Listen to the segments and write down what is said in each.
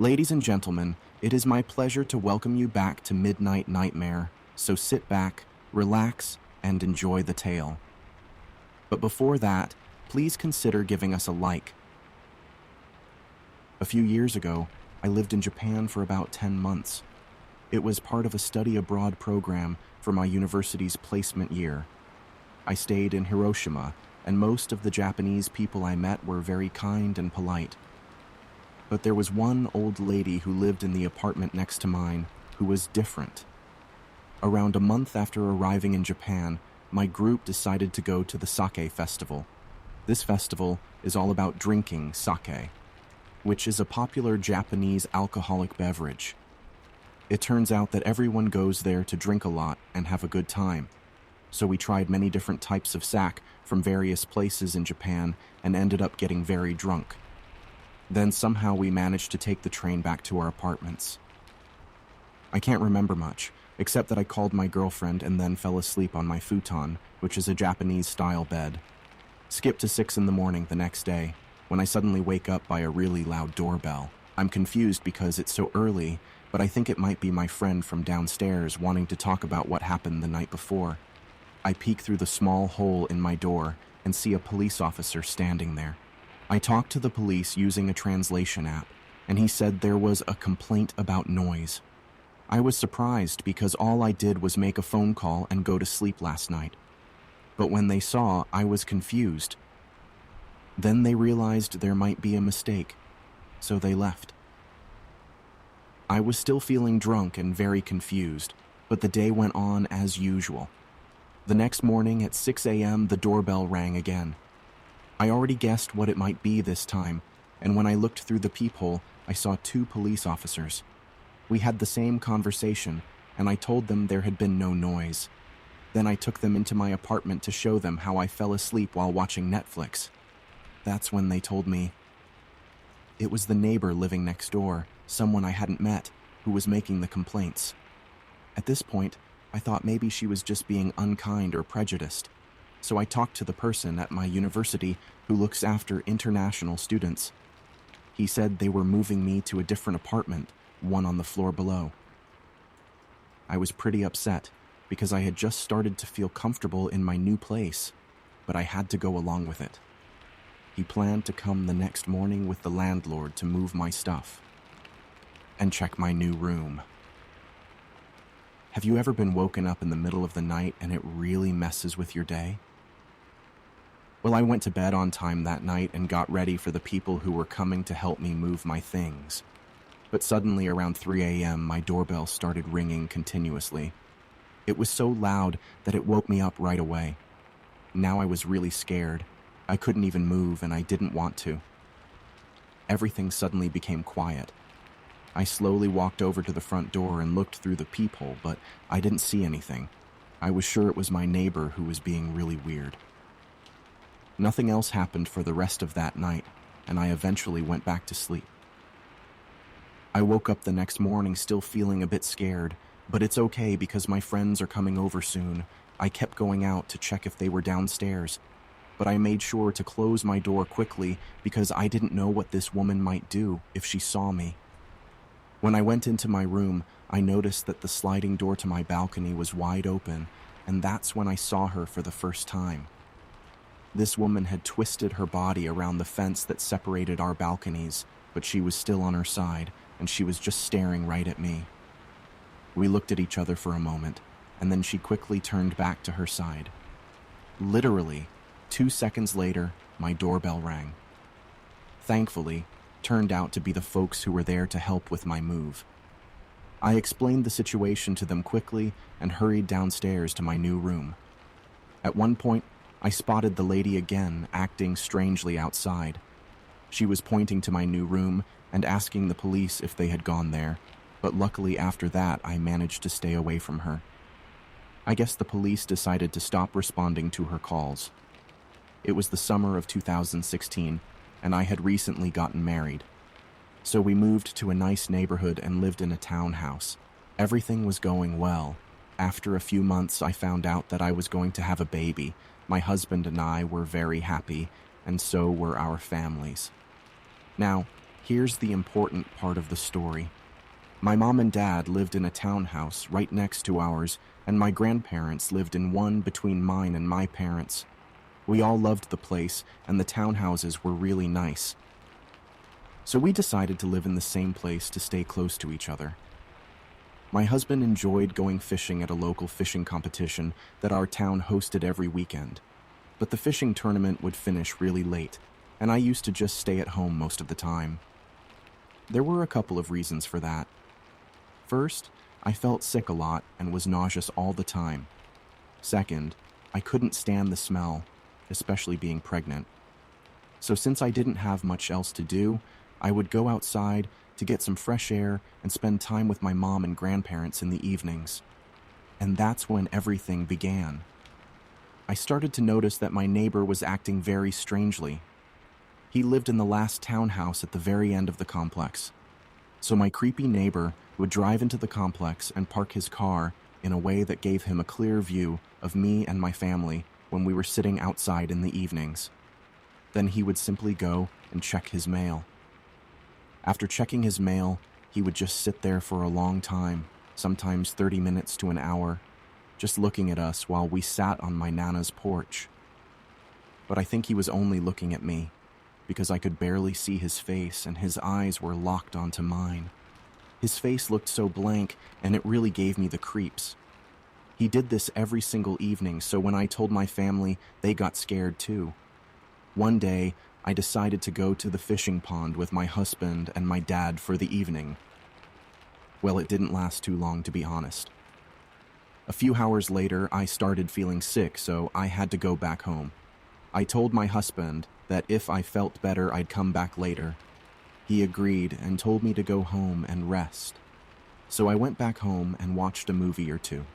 Ladies and gentlemen, it is my pleasure to welcome you back to Midnight Nightmare, so sit back, relax, and enjoy the tale. But before that, please consider giving us a like. A few years ago, I lived in Japan for about 10 months. It was part of a study abroad program for my university's placement year. I stayed in Hiroshima, and most of the Japanese people I met were very kind and polite. But there was one old lady who lived in the apartment next to mine who was different. Around a month after arriving in Japan, my group decided to go to the sake festival. This festival is all about drinking sake, which is a popular Japanese alcoholic beverage. It turns out that everyone goes there to drink a lot and have a good time. So we tried many different types of sake from various places in Japan and ended up getting very drunk. Then somehow we managed to take the train back to our apartments. I can't remember much, except that I called my girlfriend and then fell asleep on my futon, which is a Japanese-style bed. Skip to 6 in the morning the next day, when I suddenly wake up by a really loud doorbell. I'm confused because it's so early, but I think it might be my friend from downstairs wanting to talk about what happened the night before. I peek through the small hole in my door and see a police officer standing there. I talked to the police using a translation app, and he said there was a complaint about noise. I was surprised because all I did was make a phone call and go to sleep last night. But when they saw, I was confused. Then they realized there might be a mistake, so they left. I was still feeling drunk and very confused, but the day went on as usual. The next morning at 6 a.m., the doorbell rang again. I already guessed what it might be this time, and when I looked through the peephole, I saw 2 police officers. We had the same conversation, and I told them there had been no noise. Then I took them into my apartment to show them how I fell asleep while watching Netflix. That's when they told me it was the neighbor living next door, someone I hadn't met, who was making the complaints. At this point, I thought maybe she was just being unkind or prejudiced. So I talked to the person at my university who looks after international students. He said they were moving me to a different apartment, one on the floor below. I was pretty upset because I had just started to feel comfortable in my new place, but I had to go along with it. He planned to come the next morning with the landlord to move my stuff and check my new room. Have you ever been woken up in the middle of the night and it really messes with your day? Well, I went to bed on time that night and got ready for the people who were coming to help me move my things. But suddenly around 3 a.m., my doorbell started ringing continuously. It was so loud that it woke me up right away. Now I was really scared. I couldn't even move and I didn't want to. Everything suddenly became quiet. I slowly walked over to the front door and looked through the peephole, but I didn't see anything. I was sure it was my neighbor who was being really weird. Nothing else happened for the rest of that night, and I eventually went back to sleep. I woke up the next morning still feeling a bit scared, but it's okay because my friends are coming over soon. I kept going out to check if they were downstairs, but I made sure to close my door quickly because I didn't know what this woman might do if she saw me. When I went into my room, I noticed that the sliding door to my balcony was wide open, and that's when I saw her for the first time. This woman had twisted her body around the fence that separated our balconies, but she was still on her side, and she was just staring right at me. We looked at each other for a moment, and then she quickly turned back to her side. Literally, 2 seconds later, my doorbell rang. Thankfully, turned out to be the folks who were there to help with my move. I explained the situation to them quickly and hurried downstairs to my new room. At one point, I spotted the lady again acting strangely outside. She was pointing to my new room and asking the police if they had gone there, but luckily after that I managed to stay away from her. I guess the police decided to stop responding to her calls. It was the summer of 2016, and I had recently gotten married. So we moved to a nice neighborhood and lived in a townhouse. Everything was going well. After a few months, I found out that I was going to have a baby. My husband and I were very happy, and so were our families. Now, Here's the important part of the story. My mom and dad lived in a townhouse right next to ours, and my grandparents lived in one between mine and my parents. We all loved the place, and the townhouses were really nice. So we decided to live in the same place to stay close to each other. My husband enjoyed going fishing at a local fishing competition that our town hosted every weekend, but the fishing tournament would finish really late, and I used to just stay at home most of the time. There were a couple of reasons for that. First, I felt sick a lot and was nauseous all the time. Second, I couldn't stand the smell, especially being pregnant. So since I didn't have much else to do, I would go outside to get some fresh air and spend time with my mom and grandparents in the evenings. And that's when everything began. I started to notice that my neighbor was acting very strangely. He lived in the last townhouse at the very end of the complex. So my creepy neighbor would drive into the complex and park his car in a way that gave him a clear view of me and my family when we were sitting outside in the evenings. Then he would simply go and check his mail. After checking his mail, he would just sit there for a long time, sometimes 30 minutes to an hour, just looking at us while we sat on my Nana's porch. But I think he was only looking at me, because I could barely see his face and his eyes were locked onto mine. His face looked so blank, and it really gave me the creeps. He did this every single evening, so when I told my family, they got scared too. One day, I decided to go to the fishing pond with my husband and my dad for the evening. Well, it didn't last too long, to be honest. A few hours later, I started feeling sick, so I had to go back home. I told my husband that if I felt better, I'd come back later. He agreed and told me to go home and rest. So I went back home and watched a movie or two.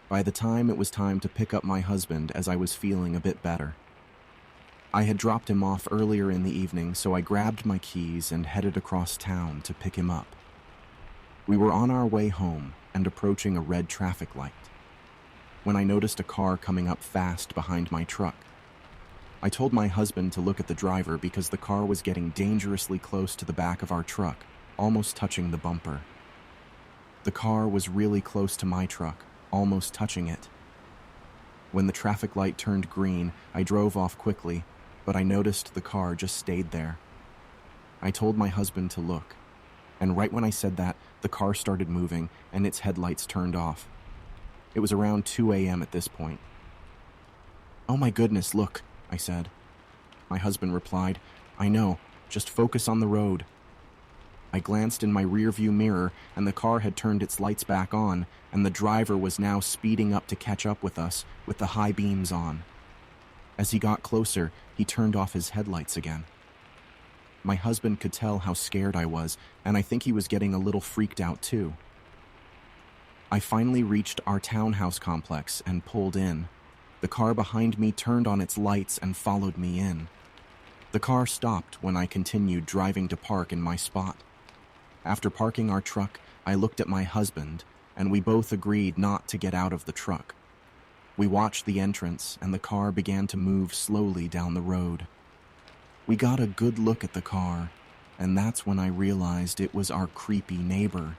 By the time it was time to pick up my husband, as I was feeling a bit better. I had dropped him off earlier in the evening, so I grabbed my keys and headed across town to pick him up. We were on our way home and approaching a red traffic light when I noticed a car coming up fast behind my truck. I told my husband to look at the driver because the car was getting dangerously close to the back of our truck, almost touching the bumper. The car was really close to my truck, almost touching it. When the traffic light turned green, I drove off quickly, but I noticed the car just stayed there. I told my husband to look, and right when I said that, the car started moving and its headlights turned off. It was around 2 a.m. at this point. "Oh my goodness, look," I said. My husband replied, "I know, just focus on the road." I glanced in my rearview mirror, and the car had turned its lights back on, and the driver was now speeding up to catch up with us with the high beams on. As he got closer, he turned off his headlights again. My husband could tell how scared I was, and I think he was getting a little freaked out too. I finally reached our townhouse complex and pulled in. The car behind me turned on its lights and followed me in. The car stopped when I continued driving to park in my spot. After parking our truck, I looked at my husband, and we both agreed not to get out of the truck. We watched the entrance, and the car began to move slowly down the road. We got a good look at the car, and that's when I realized it was our creepy neighbor.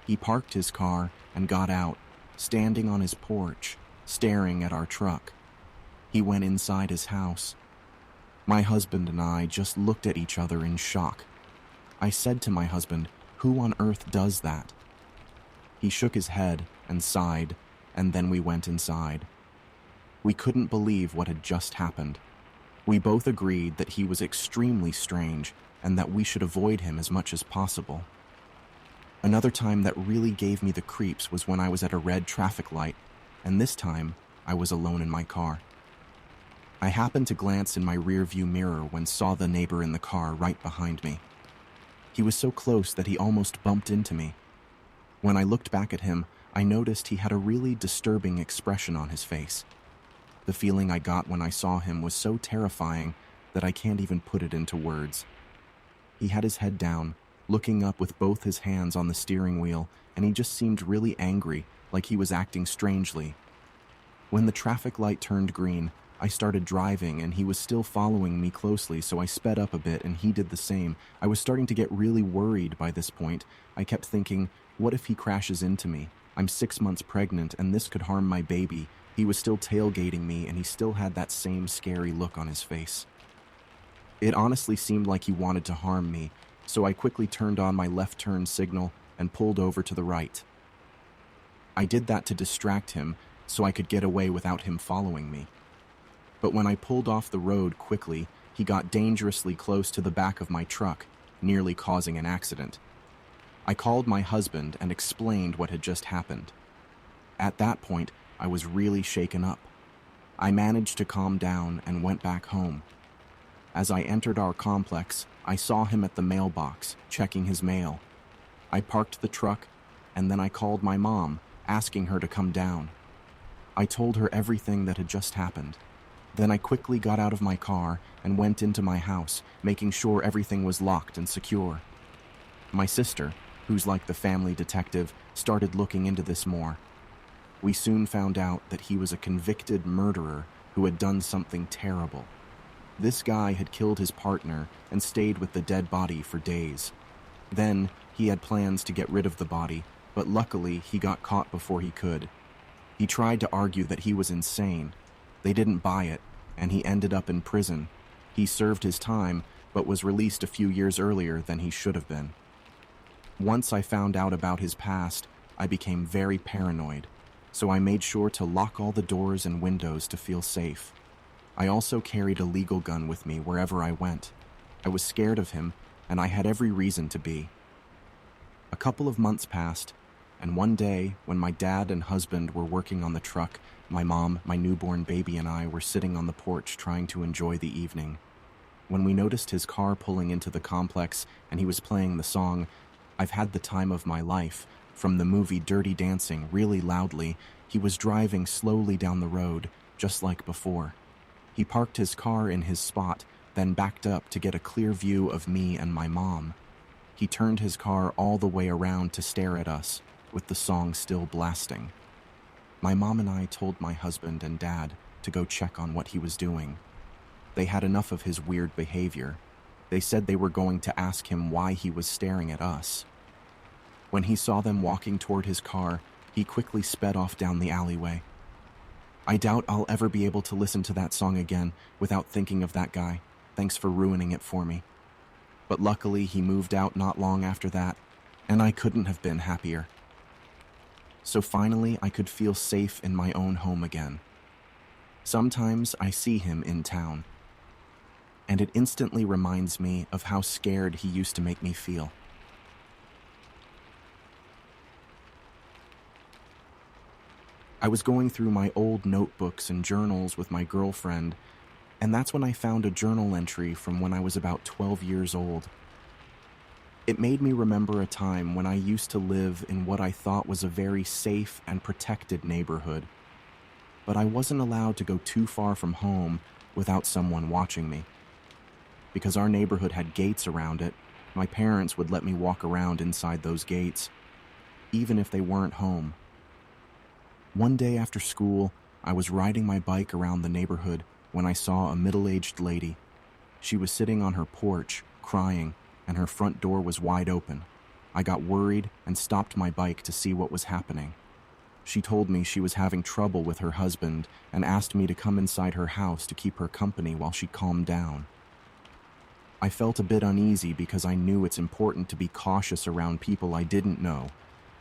He parked his car and got out, standing on his porch, staring at our truck. He went inside his house. My husband and I just looked at each other in shock. I said to my husband, "Who on earth does that?" He shook his head and sighed, and then we went inside. We couldn't believe what had just happened. We both agreed that he was extremely strange and that we should avoid him as much as possible. Another time that really gave me the creeps was when I was at a red traffic light, and this time I was alone in my car. I happened to glance in my rearview mirror when saw the neighbor in the car right behind me. He was so close that he almost bumped into me. When I looked back at him, I noticed he had a really disturbing expression on his face. The feeling I got when I saw him was so terrifying that I can't even put it into words. He had his head down, looking up with both his hands on the steering wheel, and he just seemed really angry, like he was acting strangely. When the traffic light turned green, I started driving and he was still following me closely, so I sped up a bit and he did the same. I was starting to get really worried by this point. I kept thinking, what if he crashes into me? I'm 6 months pregnant and this could harm my baby. He was still tailgating me and he still had that same scary look on his face. It honestly seemed like he wanted to harm me, so I quickly turned on my left turn signal and pulled over to the right. I did that to distract him so I could get away without him following me. But when I pulled off the road quickly, he got dangerously close to the back of my truck, nearly causing an accident. I called my husband and explained what had just happened. At that point, I was really shaken up. I managed to calm down and went back home. As I entered our complex, I saw him at the mailbox, checking his mail. I parked the truck, and then I called my mom, asking her to come down. I told her everything that had just happened. Then I quickly got out of my car and went into my house, making sure everything was locked and secure. My sister, who's like the family detective, started looking into this more. We soon found out that he was a convicted murderer who had done something terrible. This guy had killed his partner and stayed with the dead body for days. Then, he had plans to get rid of the body, but luckily he got caught before he could. He tried to argue that he was insane. They didn't buy it, and he ended up in prison. He served his time, but was released a few years earlier than he should have been. Once I found out about his past, I became very paranoid, so I made sure to lock all the doors and windows to feel safe. I also carried a legal gun with me wherever I went. I was scared of him, and I had every reason to be. A couple of months passed, and one day, when my dad and husband were working on the truck, my mom, my newborn baby, and I were sitting on the porch trying to enjoy the evening. When we noticed his car pulling into the complex and he was playing the song, "I've Had the Time of My Life," from the movie Dirty Dancing really loudly, he was driving slowly down the road, just like before. He parked his car in his spot, then backed up to get a clear view of me and my mom. He turned his car all the way around to stare at us, with the song still blasting. My mom and I told my husband and dad to go check on what he was doing. They had enough of his weird behavior. They said they were going to ask him why he was staring at us. When he saw them walking toward his car, he quickly sped off down the alleyway. I doubt I'll ever be able to listen to that song again without thinking of that guy. Thanks for ruining it for me. But luckily, he moved out not long after that, and I couldn't have been happier. So finally, I could feel safe in my own home again. Sometimes I see him in town, and it instantly reminds me of how scared he used to make me feel. I was going through my old notebooks and journals with my girlfriend, and that's when I found a journal entry from when I was about 12 years old. It made me remember a time when I used to live in what I thought was a very safe and protected neighborhood, but I wasn't allowed to go too far from home without someone watching me. Because our neighborhood had gates around it, my parents would let me walk around inside those gates, even if they weren't home. One day after school, I was riding my bike around the neighborhood when I saw a middle-aged lady. She was sitting on her porch, crying, and her front door was wide open. I got worried and stopped my bike to see what was happening. She told me she was having trouble with her husband and asked me to come inside her house to keep her company while she calmed down. I felt a bit uneasy because I knew it's important to be cautious around people I didn't know,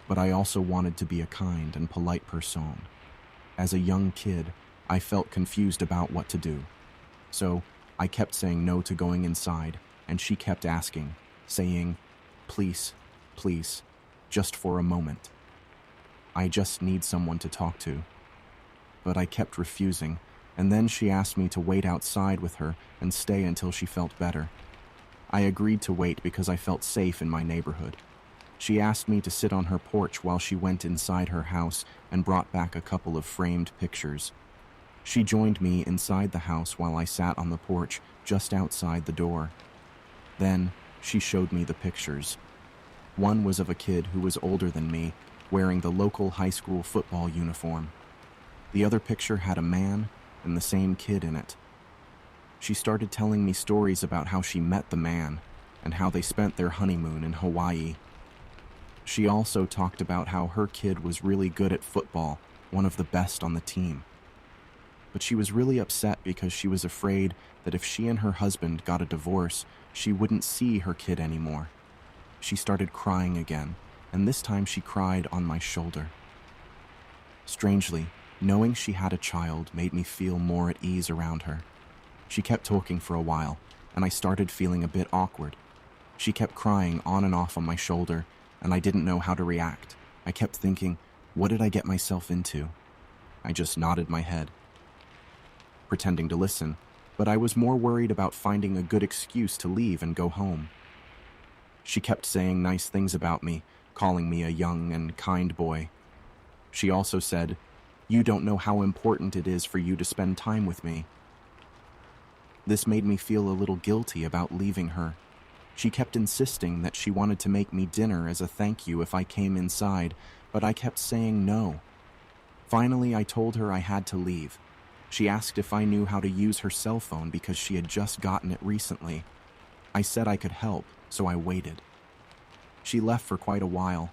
but I also wanted to be a kind and polite person. As a young kid, I felt confused about what to do. So I kept saying no to going inside, and she kept asking, saying, "Please, please, just for a moment. I just need someone to talk to." But I kept refusing, and then she asked me to wait outside with her and stay until she felt better. I agreed to wait because I felt safe in my neighborhood. She asked me to sit on her porch while she went inside her house and brought back a couple of framed pictures. She joined me inside the house while I sat on the porch just outside the door. Then, she showed me the pictures. One was of a kid who was older than me, wearing the local high school football uniform. The other picture had a man and the same kid in it. She started telling me stories about how she met the man and how they spent their honeymoon in Hawaii. She also talked about how her kid was really good at football, one of the best on the team. But she was really upset because she was afraid that if she and her husband got a divorce, she wouldn't see her kid anymore. She started crying again, and this time she cried on my shoulder. Strangely, knowing she had a child made me feel more at ease around her. She kept talking for a while, and I started feeling a bit awkward. She kept crying on and off on my shoulder, and I didn't know how to react. I kept thinking, what did I get myself into? I just nodded my head, pretending to listen, but I was more worried about finding a good excuse to leave and go home. She kept saying nice things about me, calling me a young and kind boy. She also said, "You don't know how important it is for you to spend time with me." This made me feel a little guilty about leaving her. She kept insisting that she wanted to make me dinner as a thank you if I came inside, but I kept saying no. Finally, I told her I had to leave. She asked if I knew how to use her cell phone because she had just gotten it recently. I said I could help, so I waited. She left for quite a while,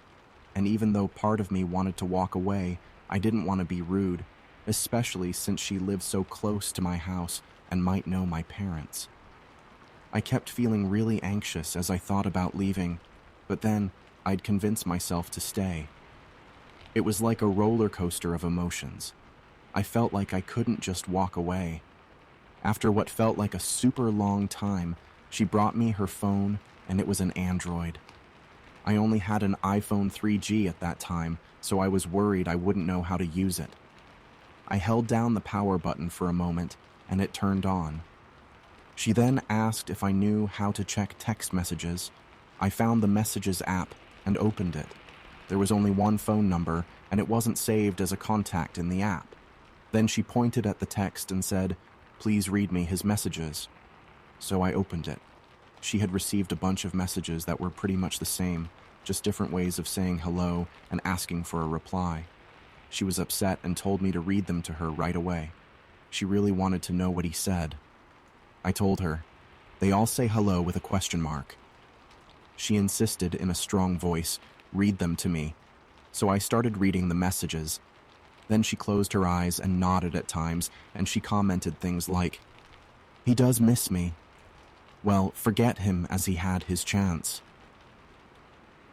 and even though part of me wanted to walk away, I didn't want to be rude, especially since she lived so close to my house and might know my parents. I kept feeling really anxious as I thought about leaving, but then I'd convince myself to stay. It was like a roller coaster of emotions. I felt like I couldn't just walk away. After what felt like a super long time, she brought me her phone, and it was an Android. I only had an iPhone 3G at that time, so I was worried I wouldn't know how to use it. I held down the power button for a moment, and it turned on. She then asked if I knew how to check text messages. I found the Messages app and opened it. There was only one phone number, and it wasn't saved as a contact in the app. Then she pointed at the text and said, "Please read me his messages." So I opened it. She had received a bunch of messages that were pretty much the same, just different ways of saying hello and asking for a reply. She was upset and told me to read them to her right away. She really wanted to know what he said. I told her, "They all say hello with a question mark." She insisted in a strong voice, "Read them to me." So I started reading the messages. Then she closed her eyes and nodded at times, and she commented things like, "He does miss me. Well, forget him as he had his chance."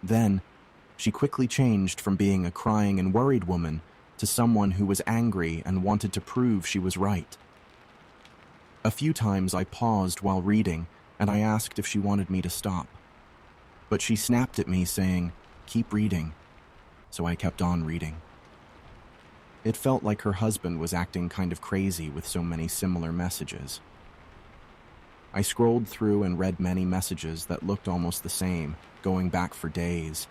Then, she quickly changed from being a crying and worried woman to someone who was angry and wanted to prove she was right. A few times I paused while reading, and I asked if she wanted me to stop. But she snapped at me saying, "Keep reading." So I kept on reading. It felt like her husband was acting kind of crazy with so many similar messages. I scrolled through and read many messages that looked almost the same, going back for days.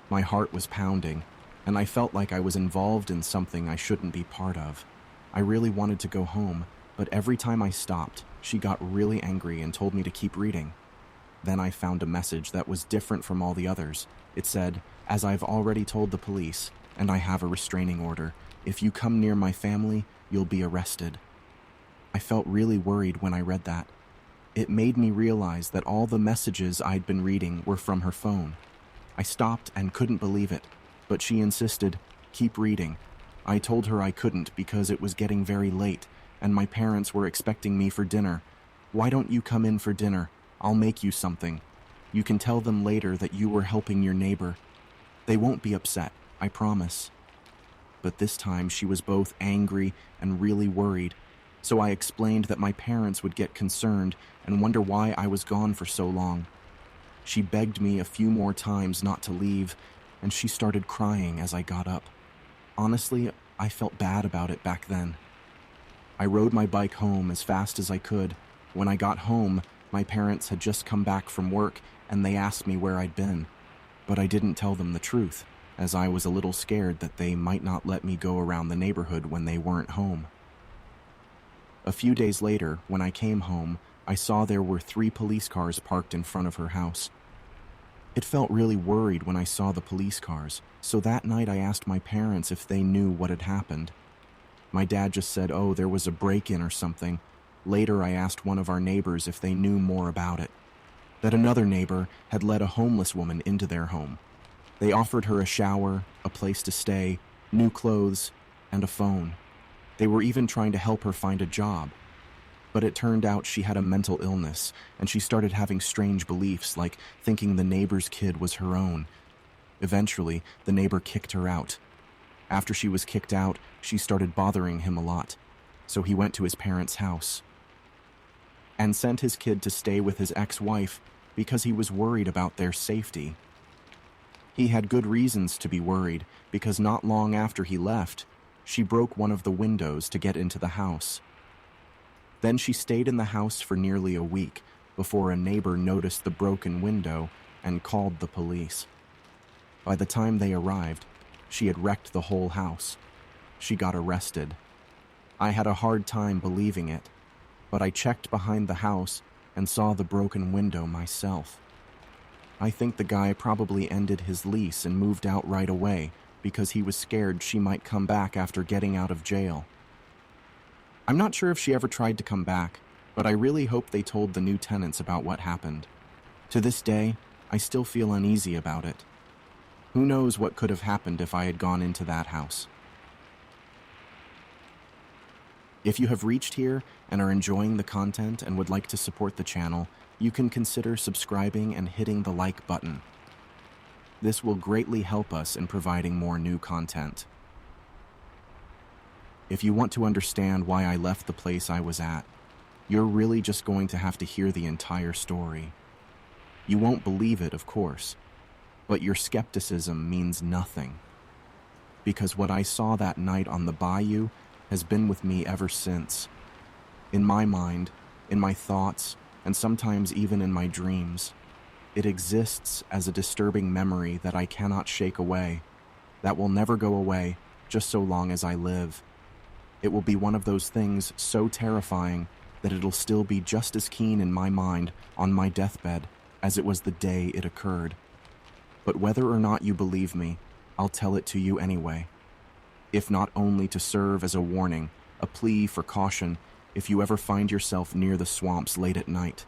My heart was pounding, and I felt like I was involved in something I shouldn't be part of. I really wanted to go home, but every time I stopped, she got really angry and told me to keep reading. Then I found a message that was different from all the others. It said, "As I've already told the police, and I have a restraining order, if you come near my family, you'll be arrested." I felt really worried when I read that. It made me realize that all the messages I'd been reading were from her phone. I stopped and couldn't believe it, but she insisted, "Keep reading." I told her I couldn't because it was getting very late, and my parents were expecting me for dinner. "Why don't you come in for dinner? I'll make you something. You can tell them later that you were helping your neighbor. They won't be upset, I promise." But this time she was both angry and really worried, so I explained that my parents would get concerned and wonder why I was gone for so long. She begged me a few more times not to leave, and she started crying as I got up. Honestly, I felt bad about it back then. I rode my bike home as fast as I could. When I got home, my parents had just come back from work and they asked me where I'd been. But I didn't tell them the truth, as I was a little scared that they might not let me go around the neighborhood when they weren't home. A few days later, when I came home, I saw there were 3 police cars parked in front of her house. It felt really worried when I saw the police cars, so that night I asked my parents if they knew what had happened. My dad just said, "Oh, there was a break-in or something." Later, I asked one of our neighbors if they knew more about it. That another neighbor had let a homeless woman into their home. They offered her a shower, a place to stay, new clothes, and a phone. They were even trying to help her find a job. But it turned out she had a mental illness, and she started having strange beliefs, like thinking the neighbor's kid was her own. Eventually, the neighbor kicked her out. After she was kicked out, she started bothering him a lot, so he went to his parents' house and sent his kid to stay with his ex-wife because he was worried about their safety. He had good reasons to be worried, because not long after he left, she broke one of the windows to get into the house. Then she stayed in the house for nearly a week before a neighbor noticed the broken window and called the police. By the time they arrived, she had wrecked the whole house. She got arrested. I had a hard time believing it, but I checked behind the house and saw the broken window myself. I think the guy probably ended his lease and moved out right away because he was scared she might come back after getting out of jail. I'm not sure if she ever tried to come back, but I really hope they told the new tenants about what happened. To this day, I still feel uneasy about it. Who knows what could have happened if I had gone into that house? If you have reached here and are enjoying the content and would like to support the channel, you can consider subscribing and hitting the like button. This will greatly help us in providing more new content. If you want to understand why I left the place I was at, you're really just going to have to hear the entire story. You won't believe it, of course, but your skepticism means nothing. Because what I saw that night on the bayou has been with me ever since. In my mind, in my thoughts, and sometimes even in my dreams. It exists as a disturbing memory that I cannot shake away, that will never go away just so long as I live. It will be one of those things so terrifying that it'll still be just as keen in my mind on my deathbed as it was the day it occurred. But whether or not you believe me, I'll tell it to you anyway. If not only to serve as a warning, a plea for caution if you ever find yourself near the swamps late at night.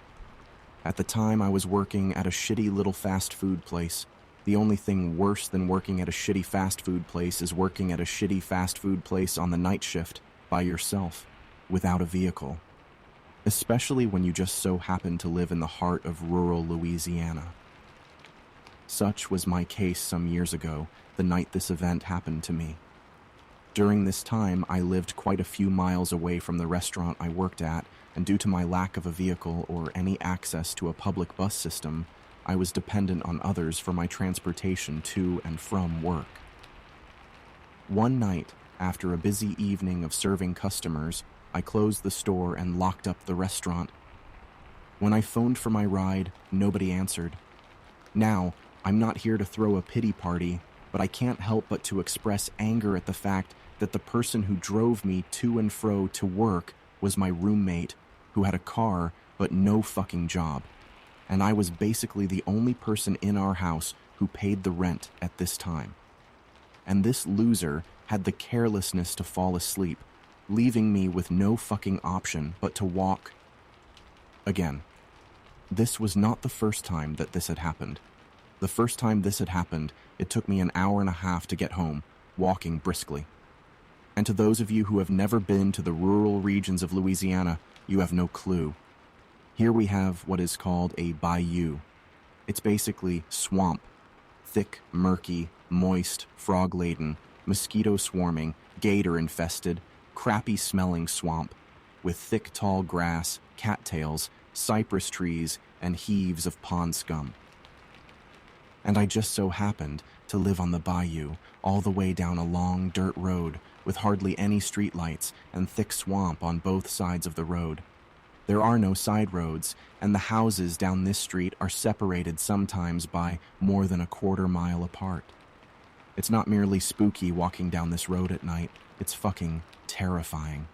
At the time, I was working at a shitty little fast food place. The only thing worse than working at a shitty fast food place is working at a shitty fast food place on the night shift, by yourself, without a vehicle. Especially when you just so happen to live in the heart of rural Louisiana. Such was my case some years ago, the night this event happened to me. During this time, I lived quite a few miles away from the restaurant I worked at, and due to my lack of a vehicle or any access to a public bus system, I was dependent on others for my transportation to and from work. One night, after a busy evening of serving customers, I closed the store and locked up the restaurant. When I phoned for my ride, nobody answered. Now, I'm not here to throw a pity party, but I can't help but to express anger at the fact that the person who drove me to and fro to work was my roommate, who had a car but no fucking job. And I was basically the only person in our house who paid the rent at this time. And this loser had the carelessness to fall asleep, leaving me with no fucking option but to walk. Again, this was not the first time that this had happened. The first time this had happened, it took me an hour and a half to get home, walking briskly. And to those of you who have never been to the rural regions of Louisiana, you have no clue. Here we have what is called a bayou. It's basically swamp. Thick, murky, moist, frog-laden, mosquito-swarming, gator-infested, crappy-smelling swamp, with thick, tall grass, cattails, cypress trees, and heaves of pond scum. And I just so happened to live on the bayou, all the way down a long dirt road with hardly any streetlights and thick swamp on both sides of the road. There are no side roads, and the houses down this street are separated sometimes by more than a quarter-mile apart. It's not merely spooky walking down this road at night, it's fucking terrifying.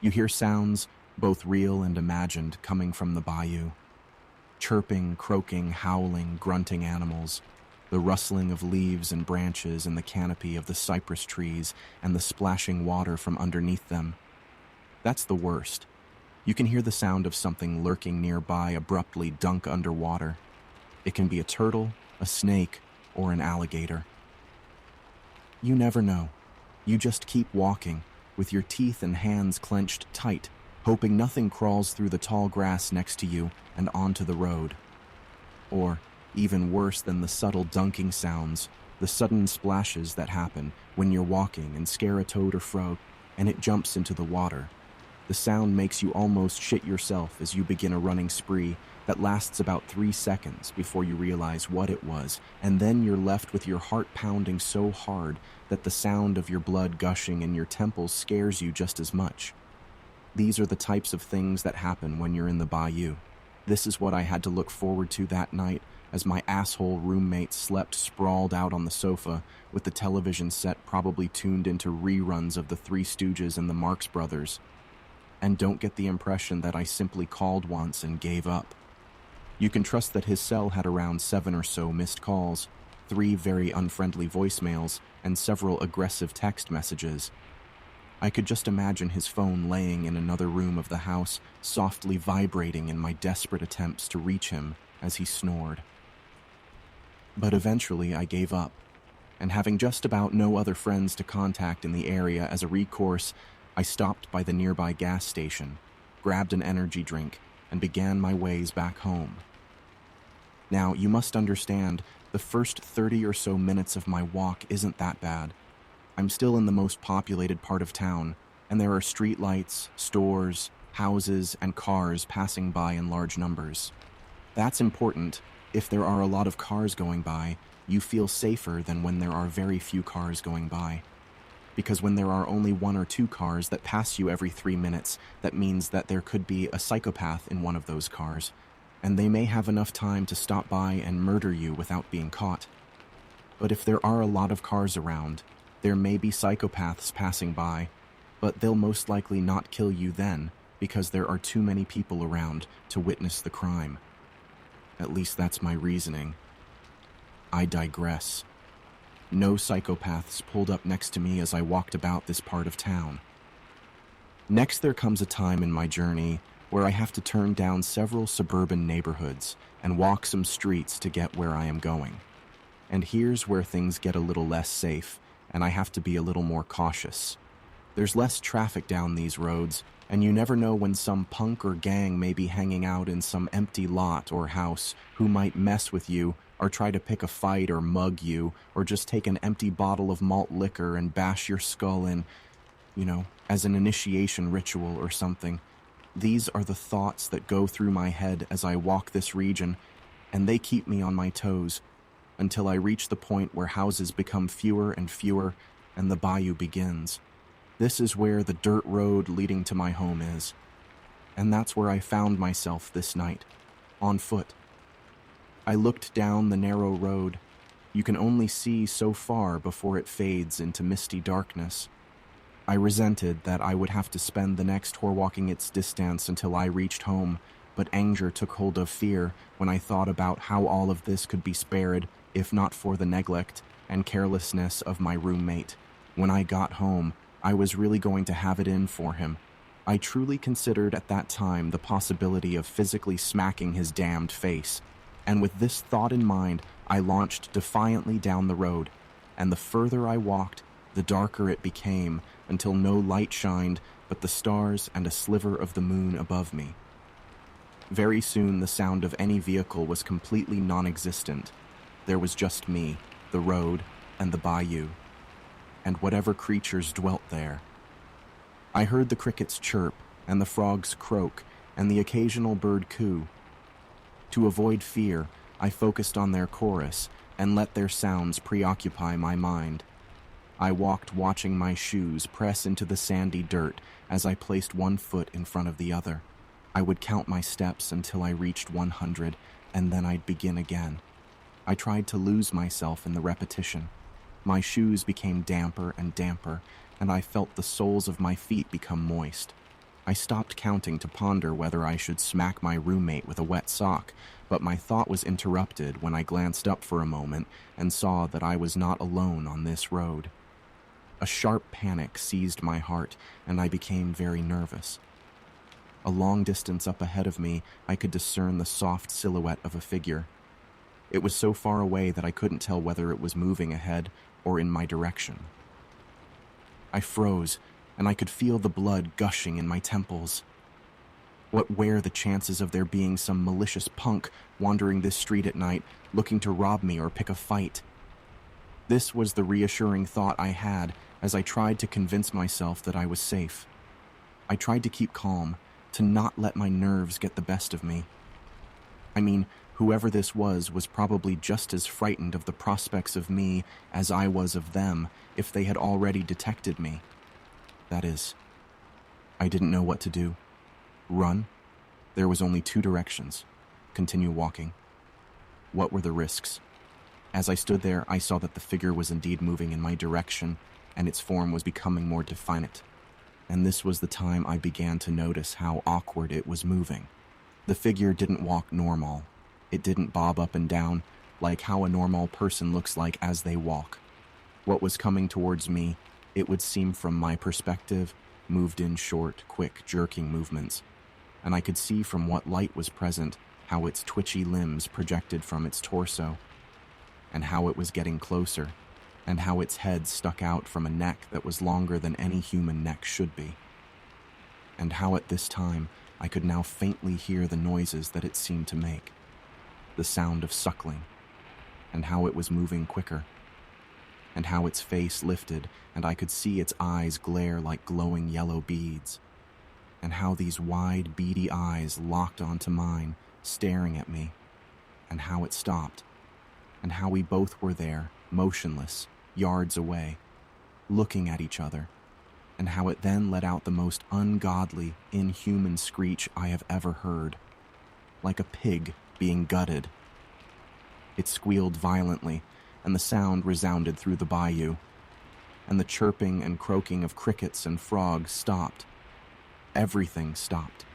You hear sounds, both real and imagined, coming from the bayou. Chirping, croaking, howling, grunting animals. The rustling of leaves and branches in the canopy of the cypress trees and the splashing water from underneath them. That's the worst. You can hear the sound of something lurking nearby abruptly dunk underwater. It can be a turtle, a snake, or an alligator. You never know. You just keep walking, with your teeth and hands clenched tight, hoping nothing crawls through the tall grass next to you and onto the road. Or, even worse than the subtle dunking sounds, the sudden splashes that happen when you're walking and scare a toad or frog, and it jumps into the water. The sound makes you almost shit yourself as you begin a running spree that lasts about 3 seconds before you realize what it was, and then you're left with your heart pounding so hard that the sound of your blood gushing in your temples scares you just as much. These are the types of things that happen when you're in the bayou. This is what I had to look forward to that night as my asshole roommate slept sprawled out on the sofa with the television set probably tuned into reruns of the Three Stooges and the Marx Brothers. And don't get the impression that I simply called once and gave up. You can trust that his cell had around 7 or so missed calls, 3 very unfriendly voicemails, and several aggressive text messages. I could just imagine his phone laying in another room of the house, softly vibrating in my desperate attempts to reach him as he snored. But eventually I gave up, and having just about no other friends to contact in the area as a recourse, I stopped by the nearby gas station, grabbed an energy drink, and began my ways back home. Now, you must understand, the first 30 or so minutes of my walk isn't that bad. I'm still in the most populated part of town, and there are streetlights, stores, houses, and cars passing by in large numbers. That's important. If there are a lot of cars going by, you feel safer than when there are very few cars going by. Because when there are only 1 or 2 cars that pass you every 3 minutes, that means that there could be a psychopath in one of those cars, and they may have enough time to stop by and murder you without being caught. But if there are a lot of cars around, there may be psychopaths passing by, but they'll most likely not kill you then because there are too many people around to witness the crime. At least that's my reasoning. I digress. No psychopaths pulled up next to me as I walked about this part of town. Next, there comes a time in my journey where I have to turn down several suburban neighborhoods and walk some streets to get where I am going. And here's where things get a little less safe, and I have to be a little more cautious. There's less traffic down these roads, and you never know when some punk or gang may be hanging out in some empty lot or house who might mess with you or try to pick a fight or mug you or just take an empty bottle of malt liquor and bash your skull in, as an initiation ritual or something. These are the thoughts that go through my head as I walk this region, and they keep me on my toes until I reach the point where houses become fewer and fewer and the bayou begins. This is where the dirt road leading to my home is. And that's where I found myself this night, on foot. I looked down the narrow road. You can only see so far before it fades into misty darkness. I resented that I would have to spend the next hour walking its distance until I reached home, but anger took hold of fear when I thought about how all of this could be spared if not for the neglect and carelessness of my roommate. When I got home, I was really going to have it in for him. I truly considered at that time the possibility of physically smacking his damned face. And with this thought in mind, I launched defiantly down the road. And the further I walked, the darker it became, until no light shined but the stars and a sliver of the moon above me. Very soon the sound of any vehicle was completely non-existent. There was just me, the road, and the bayou, and whatever creatures dwelt there. I heard the crickets chirp, and the frogs croak, and the occasional bird coo. To avoid fear, I focused on their chorus and let their sounds preoccupy my mind. I walked watching my shoes press into the sandy dirt as I placed one foot in front of the other. I would count my steps until I reached 100, and then I'd begin again. I tried to lose myself in the repetition. My shoes became damper and damper, and I felt the soles of my feet become moist. I stopped counting to ponder whether I should smack my roommate with a wet sock, but my thought was interrupted when I glanced up for a moment and saw that I was not alone on this road. A sharp panic seized my heart, and I became very nervous. A long distance up ahead of me, I could discern the soft silhouette of a figure. It was so far away that I couldn't tell whether it was moving ahead or in my direction. I froze, and I could feel the blood gushing in my temples. What were the chances of there being some malicious punk wandering this street at night, looking to rob me or pick a fight? This was the reassuring thought I had as I tried to convince myself that I was safe. I tried to keep calm, to not let my nerves get the best of me. I mean, whoever this was probably just as frightened of the prospects of me as I was of them if they had already detected me. That is, I didn't know what to do. Run? There was only two directions. Continue walking. What were the risks? As I stood there, I saw that the figure was indeed moving in my direction, and its form was becoming more definite. And this was the time I began to notice how awkward it was moving. The figure didn't walk normal. It didn't bob up and down like how a normal person looks like as they walk. What was coming towards me, it would seem from my perspective, moved in short, quick, jerking movements. And I could see from what light was present how its twitchy limbs projected from its torso, and how it was getting closer, and how its head stuck out from a neck that was longer than any human neck should be. And how at this time I could now faintly hear the noises that it seemed to make, the sound of suckling, and how it was moving quicker, and how its face lifted and I could see its eyes glare like glowing yellow beads, and how these wide, beady eyes locked onto mine, staring at me, and how it stopped, and how we both were there, motionless, yards away, looking at each other, and how it then let out the most ungodly, inhuman screech I have ever heard, like a pig being gutted. It squealed violently, and the sound resounded through the bayou, and the chirping and croaking of crickets and frogs stopped. Everything stopped,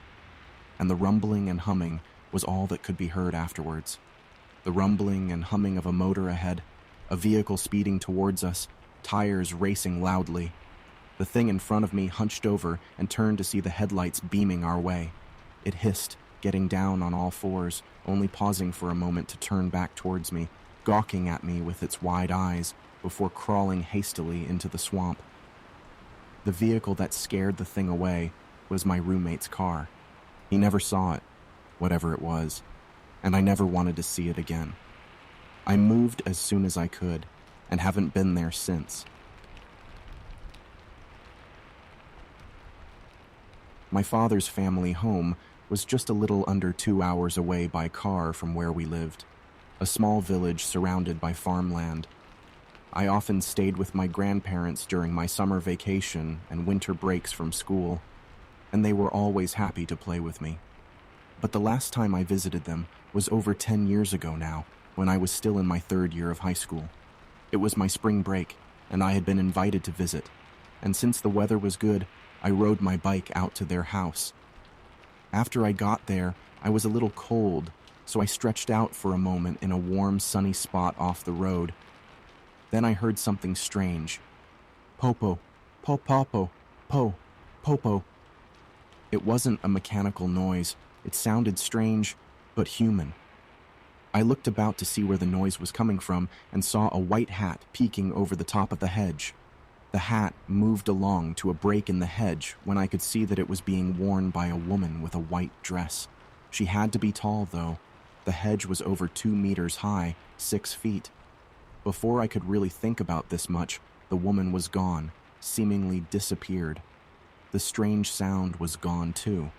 and the rumbling and humming was all that could be heard afterwards. The rumbling and humming of a motor ahead, a vehicle speeding towards us, tires racing loudly. The thing in front of me hunched over and turned to see the headlights beaming our way. It hissed, getting down on all fours, only pausing for a moment to turn back towards me, gawking at me with its wide eyes, before crawling hastily into the swamp. The vehicle that scared the thing away was my roommate's car. He never saw it, whatever it was, and I never wanted to see it again. I moved as soon as I could, and haven't been there since. My father's family home was just a little under 2 hours away by car from where we lived, a small village surrounded by farmland. I often stayed with my grandparents during my summer vacation and winter breaks from school, and they were always happy to play with me. But the last time I visited them was over 10 years ago now, when I was still in my 3rd year of high school. It was my spring break, and I had been invited to visit, and since the weather was good, I rode my bike out to their house. After I got there, I was a little cold, so I stretched out for a moment in a warm, sunny spot off the road. Then I heard something strange. Popo, po-popo, po, popo. It wasn't a mechanical noise. It sounded strange, but human. I looked about to see where the noise was coming from and saw a white hat peeking over the top of the hedge. The hat moved along to a break in the hedge when I could see that it was being worn by a woman with a white dress. She had to be tall, though. The hedge was over 2 meters high, 6 feet. Before I could really think about this much, the woman was gone, seemingly disappeared. The strange sound was gone, too.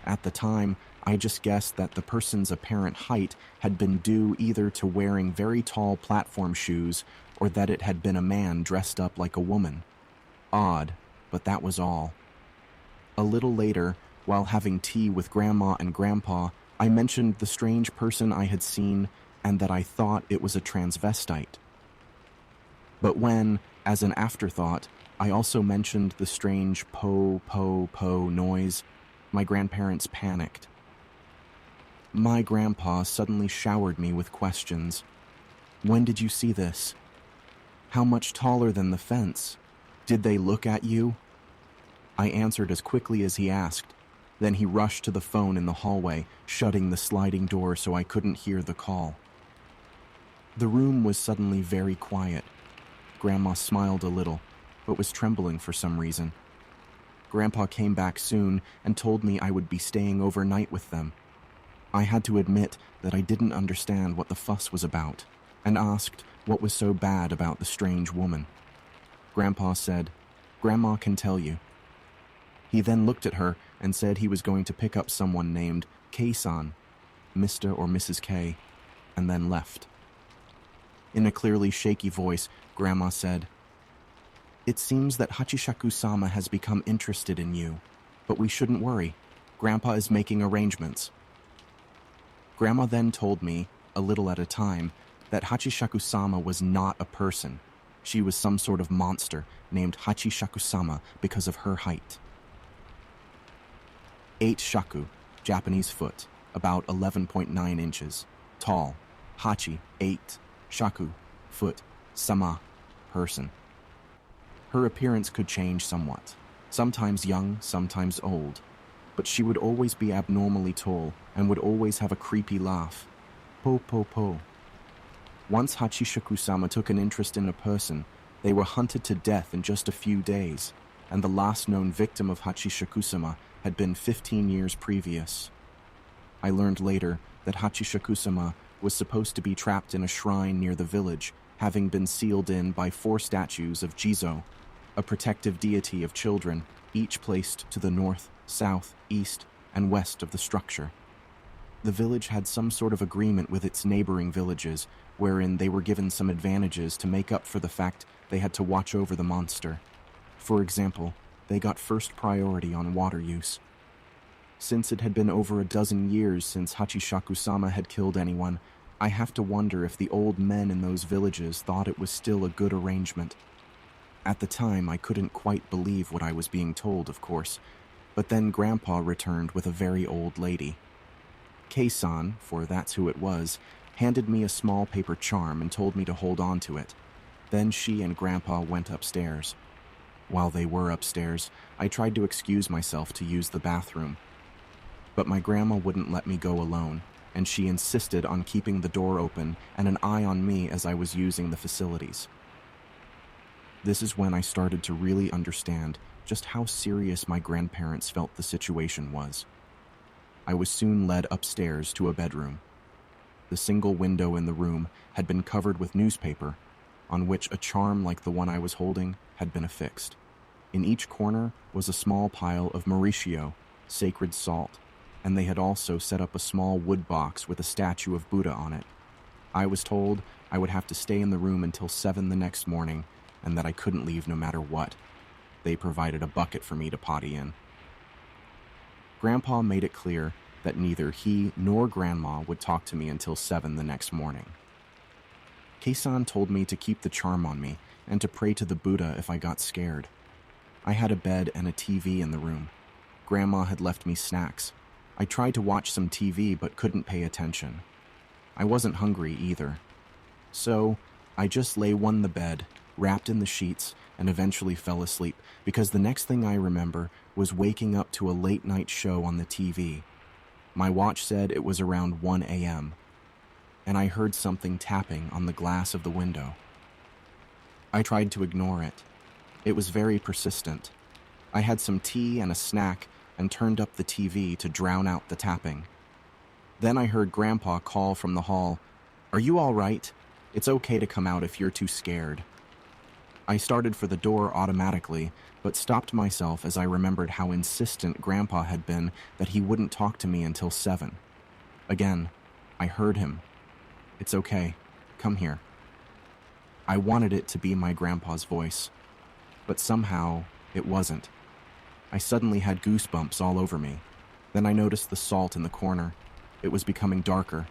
At the time, I just guessed that the person's apparent height had been due either to wearing very tall platform shoes or that it had been a man dressed up like a woman. Odd, but that was all. A little later, while having tea with Grandma and Grandpa, I mentioned the strange person I had seen and that I thought it was a transvestite. But when, as an afterthought, I also mentioned the strange po, po, po noise, my grandparents panicked. My grandpa suddenly showered me with questions. When did you see this? How much taller than the fence? Did they look at you? I answered as quickly as he asked. Then he rushed to the phone in the hallway, shutting the sliding door so I couldn't hear the call. The room was suddenly very quiet. Grandma smiled a little, but was trembling for some reason. Grandpa came back soon and told me I would be staying overnight with them. I had to admit that I didn't understand what the fuss was about, and asked what was so bad about the strange woman. Grandpa said, "Grandma can tell you." He then looked at her and said he was going to pick up someone named K-san, Mr. or Mrs. K, and then left. In a clearly shaky voice, Grandma said, "It seems that Hachishaku-sama has become interested in you, but we shouldn't worry. Grandpa is making arrangements." Grandma then told me, a little at a time, that Hachishaku-sama was not a person. She was some sort of monster named Hachishaku-sama because of her height. 8 shaku, Japanese foot, about 11.9 inches, tall. Hachi, 8, shaku, foot, sama, person. Her appearance could change somewhat, sometimes young, sometimes old, but she would always be abnormally tall and would always have a creepy laugh. Po po po. Once Hachishaku-sama took an interest in a person, they were hunted to death in just a few days, and the last known victim of Hachishaku-sama had been 15 years previous. I learned later that Hachishaku-sama was supposed to be trapped in a shrine near the village, having been sealed in by 4 statues of Jizo, a protective deity of children, each placed to the north, south, east, and west of the structure. The village had some sort of agreement with its neighboring villages, wherein they were given some advantages to make up for the fact they had to watch over the monster. For example, they got first priority on water use. Since it had been over a dozen years since Hachishaku-sama had killed anyone, I have to wonder if the old men in those villages thought it was still a good arrangement. At the time, I couldn't quite believe what I was being told, of course, but then Grandpa returned with a very old lady. Kei-san, for that's who it was, handed me a small paper charm and told me to hold on to it. Then she and Grandpa went upstairs. While they were upstairs, I tried to excuse myself to use the bathroom. But my grandma wouldn't let me go alone, and she insisted on keeping the door open and an eye on me as I was using the facilities. This is when I started to really understand just how serious my grandparents felt the situation was. I was soon led upstairs to a bedroom. The single window in the room had been covered with newspaper, on which a charm like the one I was holding had been affixed. In each corner was a small pile of Mauricio, sacred salt, and they had also set up a small wood box with a statue of Buddha on it. I was told I would have to stay in the room until 7 the next morning, and that I couldn't leave no matter what. They provided a bucket for me to potty in. Grandpa made it clear that neither he nor Grandma would talk to me until 7 the next morning. Kei-san told me to keep the charm on me and to pray to the Buddha if I got scared. I had a bed and a TV in the room. Grandma had left me snacks. I tried to watch some TV but couldn't pay attention. I wasn't hungry either. So, I just lay on the bed, wrapped in the sheets, and eventually fell asleep because the next thing I remember was waking up to a late-night show on the TV. My watch said it was around 1 a.m., and I heard something tapping on the glass of the window. I tried to ignore it. It was very persistent. I had some tea and a snack and turned up the TV to drown out the tapping. Then I heard Grandpa call from the hall, "Are you all right? It's okay to come out if you're too scared." I started for the door automatically, but stopped myself as I remembered how insistent Grandpa had been that he wouldn't talk to me until 7. Again, I heard him. "It's okay. Come here." I wanted it to be my grandpa's voice, but somehow it wasn't. I suddenly had goosebumps all over me. Then I noticed the salt in the corner. It was becoming darker.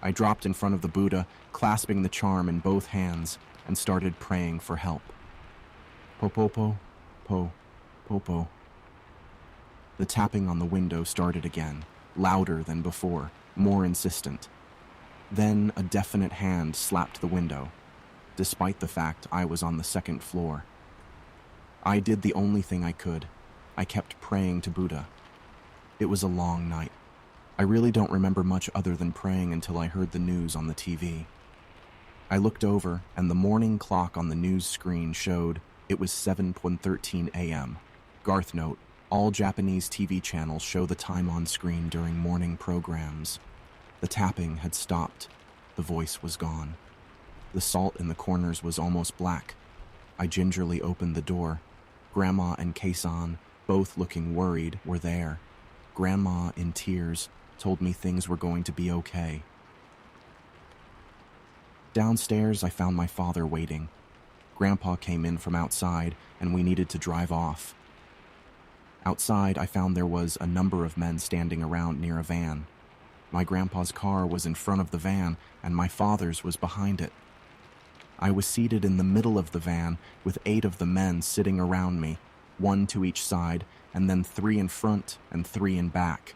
I dropped in front of the Buddha, clasping the charm in both hands. and started praying for help. Po-po-po, po-po-po. The tapping on the window started again, louder than before, more insistent. Then a definite hand slapped the window, despite the fact I was on the second floor. I did the only thing I could. I kept praying to Buddha. It was a long night. I really don't remember much other than praying until I heard the news on the TV. I looked over, and the morning clock on the news screen showed it was 7:13 a.m. Garth note, all Japanese TV channels show the time on screen during morning programs. The tapping had stopped. The voice was gone. The salt in the corners was almost black. I gingerly opened the door. Grandma and Keisan, both looking worried, were there. Grandma, in tears, told me things were going to be okay. Downstairs, I found my father waiting. Grandpa came in from outside, and we needed to drive off. Outside, I found there was a number of men standing around near a van. My grandpa's car was in front of the van, and my father's was behind it. I was seated in the middle of the van with 8 of the men sitting around me, 1 to each side, and then 3 in front and 3 in back.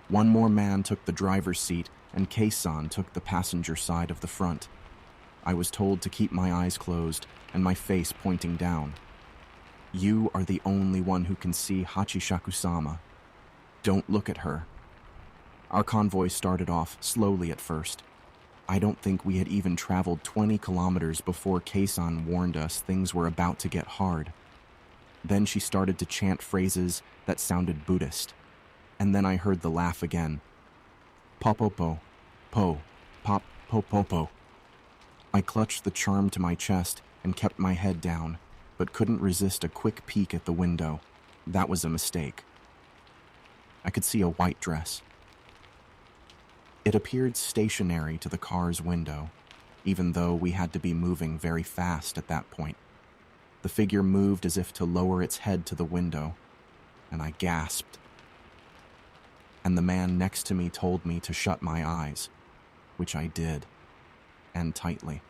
One more man took the driver's seat, and Keisan took the passenger side of the front. I was told to keep my eyes closed and my face pointing down. You are the only one who can see Hachishaku-sama. Don't look at her. Our convoy started off slowly at first. I don't think we had even traveled 20 kilometers before Keisan warned us things were about to get hard. Then she started to chant phrases that sounded Buddhist. And then I heard the laugh again. Po-po-po, po, pop, po-po-po. I clutched the charm to my chest and kept my head down, but couldn't resist a quick peek at the window. That was a mistake. I could see a white dress. It appeared stationary to the car's window, even though we had to be moving very fast at that point. The figure moved as if to lower its head to the window, and I gasped. And the man next to me told me to shut my eyes, which I did, and tightly.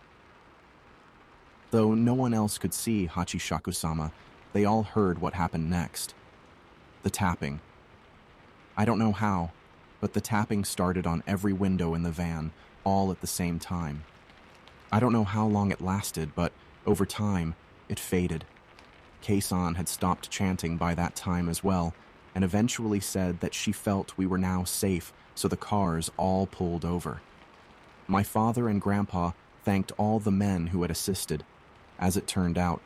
Though no one else could see Hachishaku-sama, they all heard what happened next. The tapping. I don't know how, but the tapping started on every window in the van, all at the same time. I don't know how long it lasted, but over time, it faded. Keisan had stopped chanting by that time as well, and eventually said that she felt we were now safe, so the cars all pulled over. My father and Grandpa thanked all the men who had assisted. As it turned out,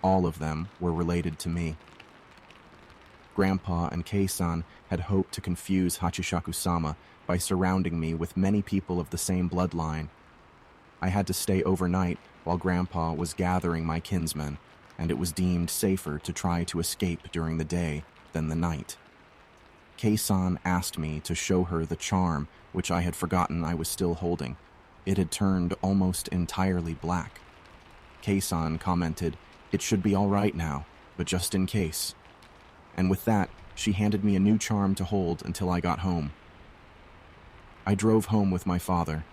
all of them were related to me. Grandpa and Keisan had hoped to confuse Hachishaku-sama by surrounding me with many people of the same bloodline. I had to stay overnight while Grandpa was gathering my kinsmen, and it was deemed safer to try to escape during the day than the night. Keisan asked me to show her the charm, which I had forgotten I was still holding. It had turned almost entirely black. Keisan commented, "It should be all right now, but just in case." And with that, she handed me a new charm to hold until I got home. I drove home with my father.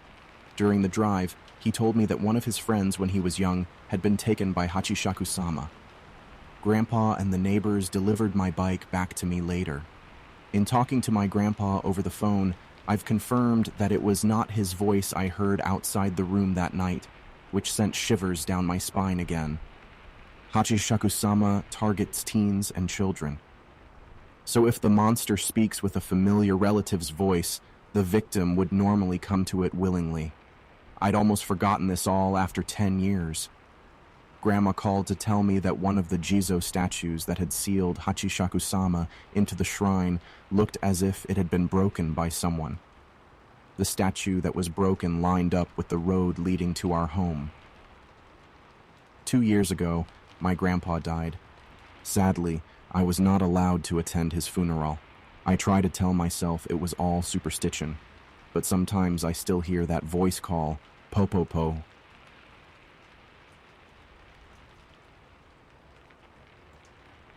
During the drive, he told me that one of his friends when he was young had been taken by Hachishaku-sama. Grandpa and the neighbors delivered my bike back to me later. In talking to my grandpa over the phone, I've confirmed that it was not his voice I heard outside the room that night, which sent shivers down my spine again. Hachishaku-sama targets teens and children. So if the monster speaks with a familiar relative's voice, the victim would normally come to it willingly. I'd almost forgotten this all after 10 years. Grandma called to tell me that one of the Jizo statues that had sealed Hachishaku-sama into the shrine looked as if it had been broken by someone. The statue that was broken lined up with the road leading to our home. 2 years ago, my grandpa died. Sadly, I was not allowed to attend his funeral. I try to tell myself it was all superstition, but sometimes I still hear that voice call, po-po-po.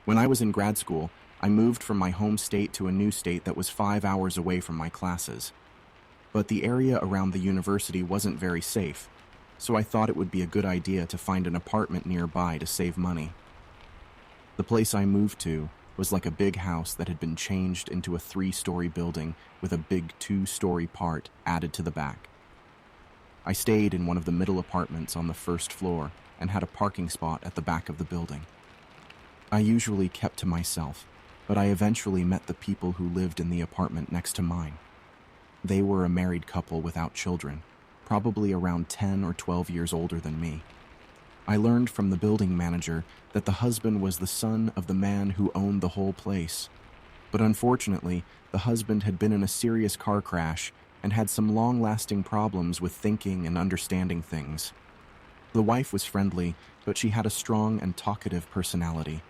When I was in grad school, I moved from my home state to a new state that was 5 hours away from my classes. But the area around the university wasn't very safe. so I thought it would be a good idea to find an apartment nearby to save money. The place I moved to was like a big house that had been changed into a 3-story building with a big 2-story part added to the back. I stayed in one of the middle apartments on the first floor and had a parking spot at the back of the building. I usually kept to myself, but I eventually met the people who lived in the apartment next to mine. They were a married couple without children, probably around 10 or 12 years older than me. I learned from the building manager that the husband was the son of the man who owned the whole place. But unfortunately, the husband had been in a serious car crash and had some long-lasting problems with thinking and understanding things. The wife was friendly, but she had a strong and talkative personality.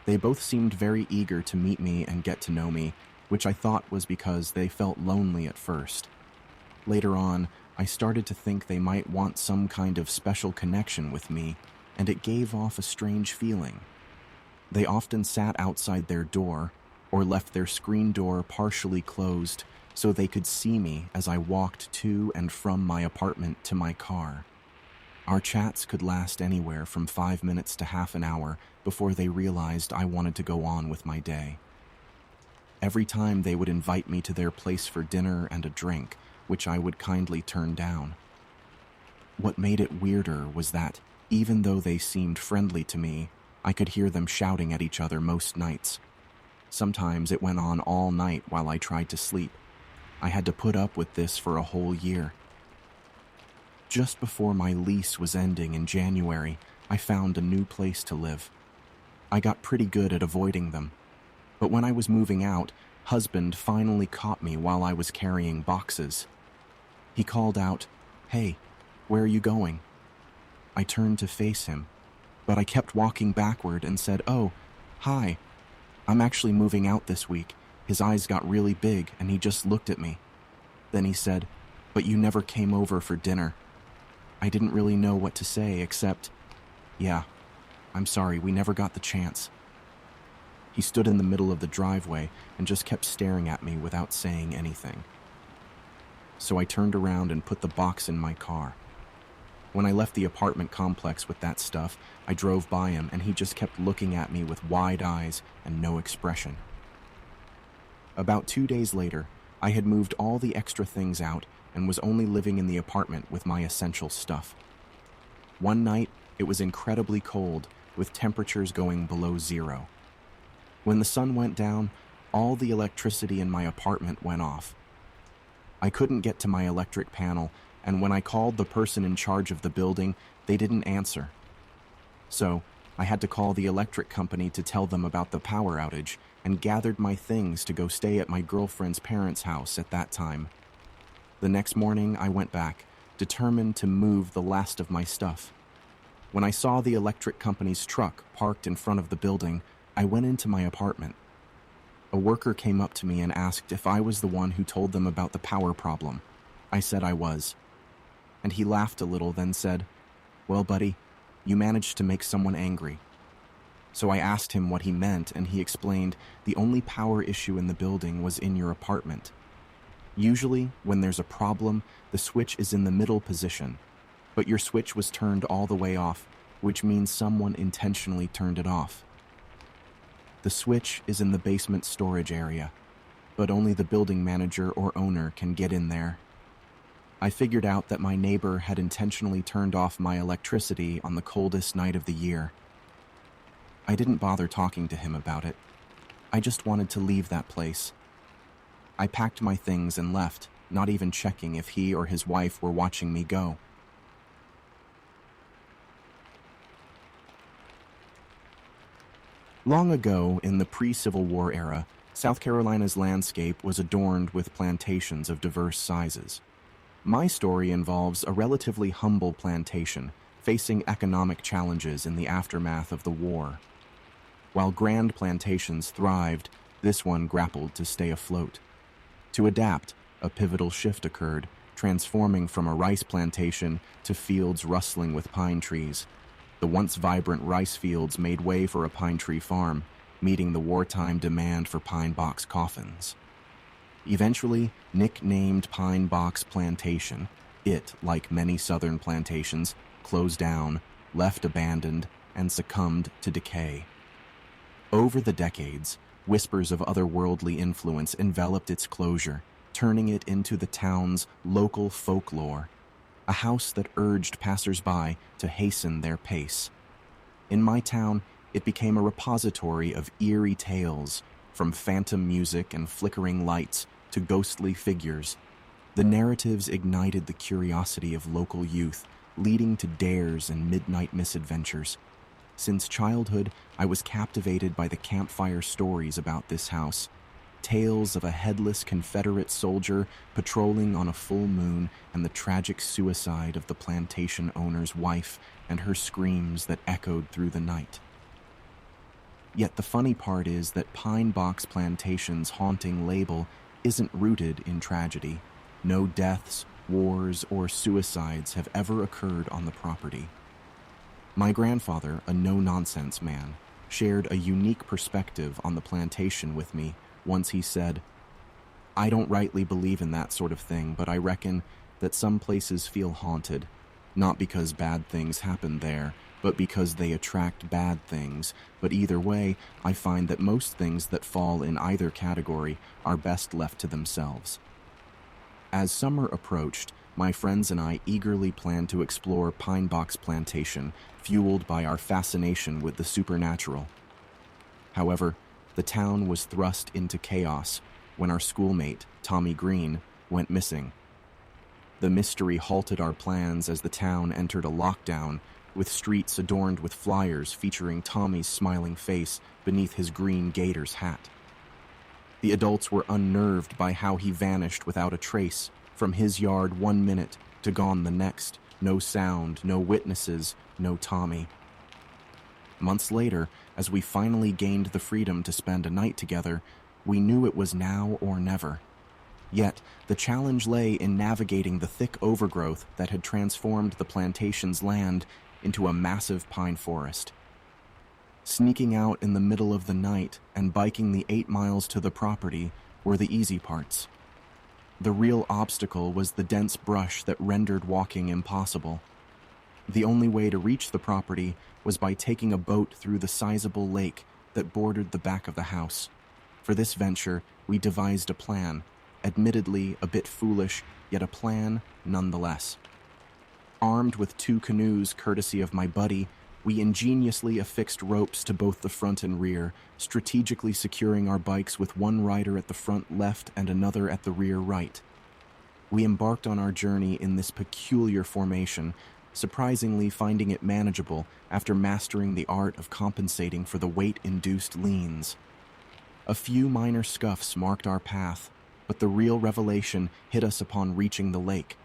They both seemed very eager to meet me and get to know me, which I thought was because they felt lonely at first. Later on, I started to think they might want some kind of special connection with me, and it gave off a strange feeling. They often sat outside their door, or left their screen door partially closed so they could see me as I walked to and from my apartment to my car. Our chats could last anywhere from 5 minutes to half an hour before they realized I wanted to go on with my day. Every time they would invite me to their place for dinner and a drink, which I would kindly turn down. What made it weirder was that, even though they seemed friendly to me, I could hear them shouting at each other most nights. Sometimes it went on all night while I tried to sleep. I had to put up with this for a whole year. Just before my lease was ending in January, I found a new place to live. I got pretty good at avoiding them. But when I was moving out, husband finally caught me while I was carrying boxes. He called out, "Hey, where are you going?" I turned to face him, but I kept walking backward and said, "Oh, hi. I'm actually moving out this week." His eyes got really big and he just looked at me. Then he said, "But you never came over for dinner." I didn't really know what to say except, "Yeah, I'm sorry, we never got the chance." He stood in the middle of the driveway and just kept staring at me without saying anything. So I turned around and put the box in my car. When I left the apartment complex with that stuff, I drove by him and he just kept looking at me with wide eyes and no expression. About 2 days later, I had moved all the extra things out and was only living in the apartment with my essential stuff. One night, it was incredibly cold, with temperatures going below 0. When the sun went down, all the electricity in my apartment went off. I couldn't get to my electric panel, and when I called the person in charge of the building, they didn't answer. So, I had to call the electric company to tell them about the power outage and gathered my things to go stay at my girlfriend's parents' house at that time. The next morning, I went back, determined to move the last of my stuff. When I saw the electric company's truck parked in front of the building, I went into my apartment. A worker came up to me and asked if I was the one who told them about the power problem. I said I was. And he laughed a little, then said, "Well, buddy, you managed to make someone angry." So I asked him what he meant, and he explained the only power issue in the building was in your apartment. Usually, when there's a problem, the switch is in the middle position, but your switch was turned all the way off, which means someone intentionally turned it off. The switch is in the basement storage area, but only the building manager or owner can get in there. I figured out that my neighbor had intentionally turned off my electricity on the coldest night of the year. I didn't bother talking to him about it. I just wanted to leave that place. I packed my things and left, not even checking if he or his wife were watching me go. Long ago, in the pre-Civil War era, South Carolina's landscape was adorned with plantations of diverse sizes. My story involves a relatively humble plantation facing economic challenges in the aftermath of the war. While grand plantations thrived, this one grappled to stay afloat. To adapt, a pivotal shift occurred, transforming from a rice plantation to fields rustling with pine trees. The once vibrant rice fields made way for a pine tree farm, meeting the wartime demand for pine box coffins. Eventually, nicknamed Pine Box Plantation, It, like many southern plantations, closed down, left abandoned, and succumbed to decay. Over the decades, whispers of otherworldly influence enveloped its closure, turning it into the town's local folklore, a house that urged passers-by to hasten their pace. In my town, it became a repository of eerie tales, from phantom music and flickering lights to ghostly figures. The narratives ignited the curiosity of local youth, leading to dares and midnight misadventures. Since childhood, I was captivated by the campfire stories about this house. Tales of a headless Confederate soldier patrolling on a full moon and the tragic suicide of the plantation owner's wife and her screams that echoed through the night. Yet the funny part is that Pine Box Plantation's haunting label isn't rooted in tragedy. No deaths, wars, or suicides have ever occurred on the property. My grandfather, a no-nonsense man, shared a unique perspective on the plantation with me. Once he said, "I don't rightly believe in that sort of thing, but I reckon that some places feel haunted, not because bad things happen there, but because they attract bad things. But either way, I find that most things that fall in either category are best left to themselves." As summer approached, my friends and I eagerly planned to explore Pine Box Plantation, fueled by our fascination with the supernatural. However, the town was thrust into chaos when our schoolmate, Tommy Green, went missing. The mystery halted our plans as the town entered a lockdown, with streets adorned with flyers featuring Tommy's smiling face beneath his green Gators hat. The adults were unnerved by how he vanished without a trace, from his yard 1 minute to gone the next. No sound, no witnesses, no Tommy. Months later, as we finally gained the freedom to spend a night together, we knew it was now or never. Yet, the challenge lay in navigating the thick overgrowth that had transformed the plantation's land into a massive pine forest. Sneaking out in the middle of the night and biking the 8 miles to the property were the easy parts. The real obstacle was the dense brush that rendered walking impossible. The only way to reach the property was by taking a boat through the sizable lake that bordered the back of the house. For this venture, we devised a plan, admittedly a bit foolish, yet a plan nonetheless. Armed with 2 canoes courtesy of my buddy, we ingeniously affixed ropes to both the front and rear, strategically securing our bikes with one rider at the front left and another at the rear right. We embarked on our journey in this peculiar formation, surprisingly finding it manageable after mastering the art of compensating for the weight-induced leans. A few minor scuffs marked our path, but the real revelation hit us upon reaching the lake.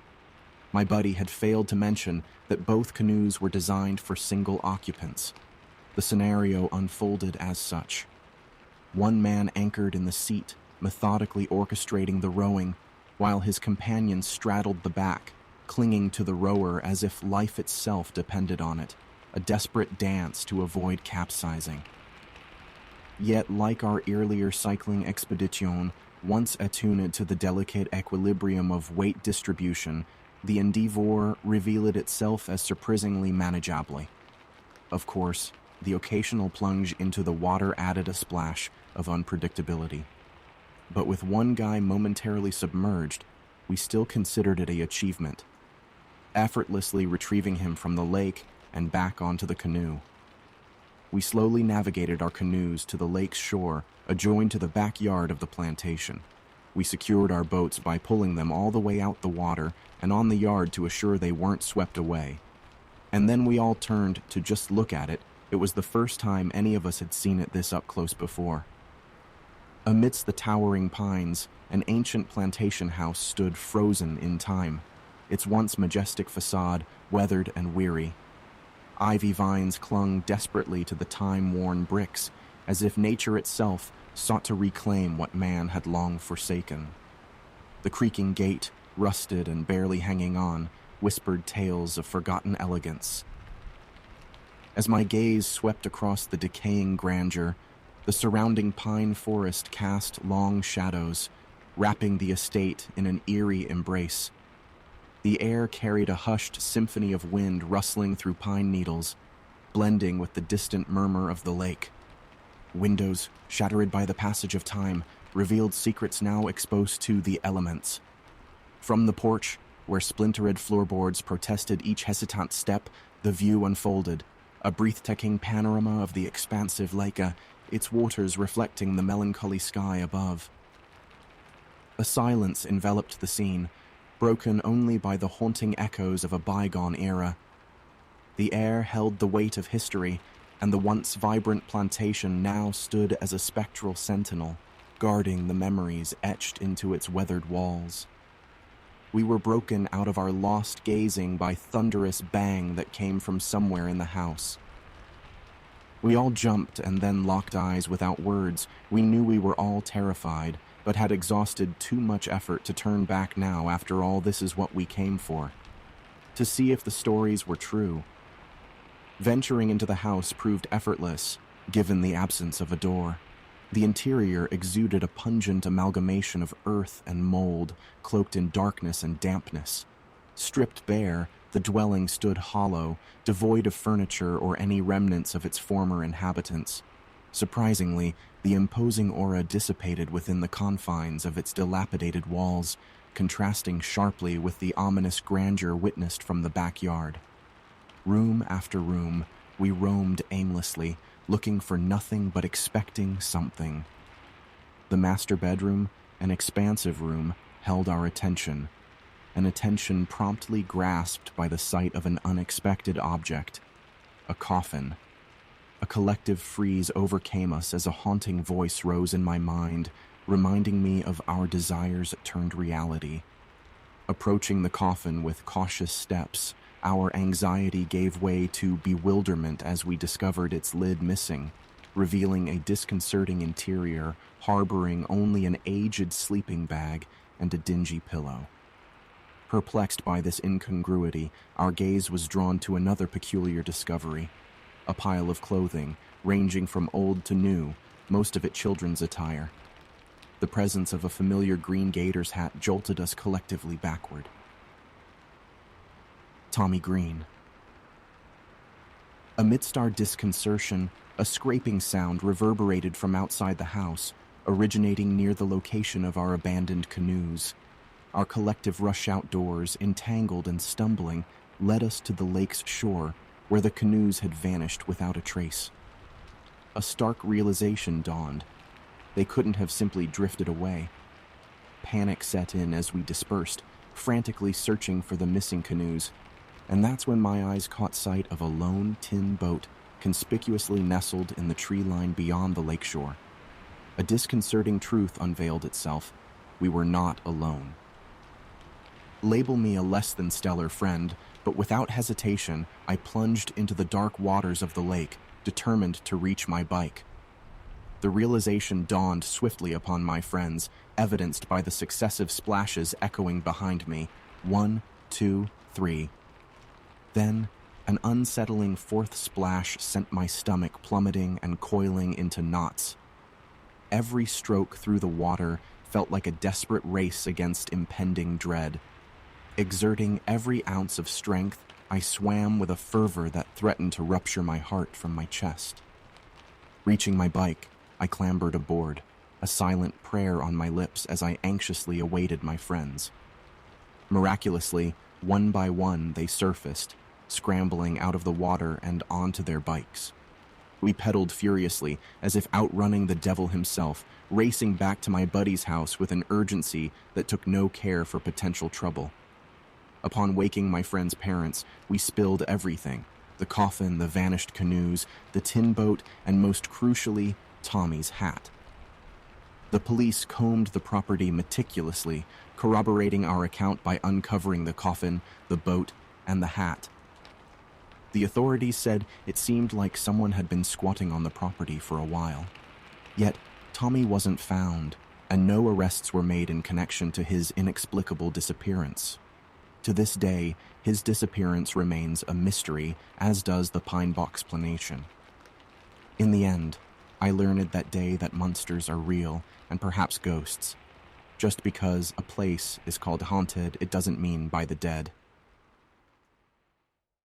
My buddy had failed to mention that both canoes were designed for single occupants. The scenario unfolded as such. One man anchored in the seat, methodically orchestrating the rowing, while his companion straddled the back, clinging to the rower as if life itself depended on it, a desperate dance to avoid capsizing. Yet, like our earlier cycling expedition, once attuned to the delicate equilibrium of weight distribution, the endeavor revealed itself as surprisingly manageable. Of course, the occasional plunge into the water added a splash of unpredictability. But with one guy momentarily submerged, we still considered it an achievement, effortlessly retrieving him from the lake and back onto the canoe. We slowly navigated our canoes to the lake's shore, adjoined to the backyard of the plantation. We secured our boats by pulling them all the way out the water and on the yard to assure they weren't swept away. And then we all turned to just look at it. It was the first time any of us had seen it this up close before. Amidst the towering pines, an ancient plantation house stood frozen in time, its once majestic facade weathered and weary. Ivy vines clung desperately to the time-worn bricks, as if nature itself sought to reclaim what man had long forsaken. The creaking gate, rusted and barely hanging on, whispered tales of forgotten elegance. As my gaze swept across the decaying grandeur, the surrounding pine forest cast long shadows, wrapping the estate in an eerie embrace. The air carried a hushed symphony of wind rustling through pine needles, blending with the distant murmur of the lake. Windows, shattered by the passage of time, revealed secrets now exposed to the elements. From the porch, where splintered floorboards protested each hesitant step, the view unfolded, a breathtaking panorama of the expansive lake, its waters reflecting the melancholy sky above. A silence enveloped the scene, broken only by the haunting echoes of a bygone era. The air held the weight of history, and the once vibrant plantation now stood as a spectral sentinel, guarding the memories etched into its weathered walls. We were broken out of our lost gazing by thunderous bang that came from somewhere in the house. We all jumped and then locked eyes without words. We knew we were all terrified, but had exhausted too much effort to turn back now. After all, this is what we came for. To see if the stories were true. Venturing into the house proved effortless, given the absence of a door. The interior exuded a pungent amalgamation of earth and mold, cloaked in darkness and dampness. Stripped bare, the dwelling stood hollow, devoid of furniture or any remnants of its former inhabitants. Surprisingly, the imposing aura dissipated within the confines of its dilapidated walls, contrasting sharply with the ominous grandeur witnessed from the backyard. Room after room, we roamed aimlessly, looking for nothing but expecting something. The master bedroom, an expansive room, held our attention, an attention promptly grasped by the sight of an unexpected object, a coffin. A collective freeze overcame us as a haunting voice rose in my mind, reminding me of our desires turned reality. Approaching the coffin with cautious steps, our anxiety gave way to bewilderment as we discovered its lid missing, revealing a disconcerting interior harboring only an aged sleeping bag and a dingy pillow. Perplexed by this incongruity, our gaze was drawn to another peculiar discovery. A pile of clothing, ranging from old to new, most of it children's attire. The presence of a familiar green gator's hat jolted us collectively backward. Tommy Green. Amidst our disconcertion, a scraping sound reverberated from outside the house, originating near the location of our abandoned canoes. Our collective rush outdoors, entangled and stumbling, led us to the lake's shore, where the canoes had vanished without a trace. A stark realization dawned. They couldn't have simply drifted away. Panic set in as we dispersed, frantically searching for the missing canoes, and that's when my eyes caught sight of a lone tin boat conspicuously nestled in the tree line beyond the lakeshore. A disconcerting truth unveiled itself. We were not alone. Label me a less than stellar friend, but without hesitation, I plunged into the dark waters of the lake, determined to reach my bike. The realization dawned swiftly upon my friends, evidenced by the successive splashes echoing behind me. 1, 2, 3. Then, an unsettling fourth splash sent my stomach plummeting and coiling into knots. Every stroke through the water felt like a desperate race against impending dread. Exerting every ounce of strength, I swam with a fervor that threatened to rupture my heart from my chest. Reaching my bike, I clambered aboard, a silent prayer on my lips as I anxiously awaited my friends. Miraculously, one by one they surfaced, scrambling out of the water and onto their bikes. We pedaled furiously, as if outrunning the devil himself, racing back to my buddy's house with an urgency that took no care for potential trouble. Upon waking my friend's parents, we spilled everything: the coffin, the vanished canoes, the tin boat, and most crucially, Tommy's hat. The police combed the property meticulously, corroborating our account by uncovering the coffin, the boat, and the hat. The authorities said it seemed like someone had been squatting on the property for a while. Yet, Tommy wasn't found, and no arrests were made in connection to his inexplicable disappearance. To this day, his disappearance remains a mystery, as does the Pine Box explanation. In the end, I learned that day that monsters are real, and perhaps ghosts. Just because a place is called haunted, it doesn't mean by the dead.